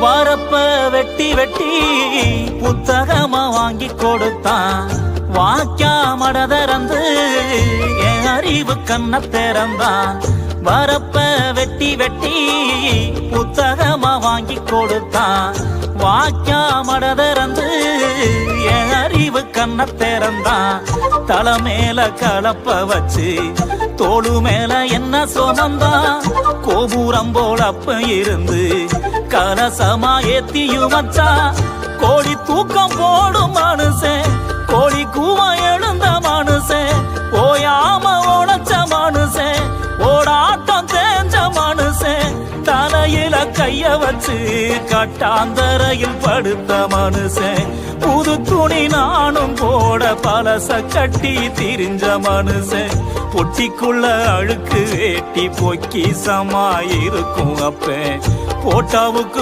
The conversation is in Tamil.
வரப்ப வெட்டி வெட்டி புத்தகமா வாங்கி கொடுத்தான். வாக்கியா மடதறந்து என் அறிவு கண்ண திறந்தான். வரப்ப வெட்டி வெட்டி புத்தகமா வாங்கி கொடுத்தான். வாக்கியா மடதறந்து என் அறிவு கண்ண திறந்தான். தலை மேல கலப்ப வச்சு தோளு மேல என்ன சுமந்தான். கோபுரம் போல அப்ப இருந்து கலசமா ஏத்தியும் வச்சா. கோழி தூக்கம் போடும் மனுஷன், கோழி கூவ எழுந்த மனுஷன், ஓயாம உழைச்ச மனுஷன், ஓடாட்டம் தேஞ்ச மனுஷன், தலையில கைய வச்சு கட்டாந்தரையில் படுத்த மனுஷன், புது துணி நானும் போட பலச கட்டி திரிஞ்ச மனுஷன், பொட்டிக்குள்ள அழுக்கு வேட்டி பொக்கி சமாயிருக்கும் அப்ப போட்டாவுக்கு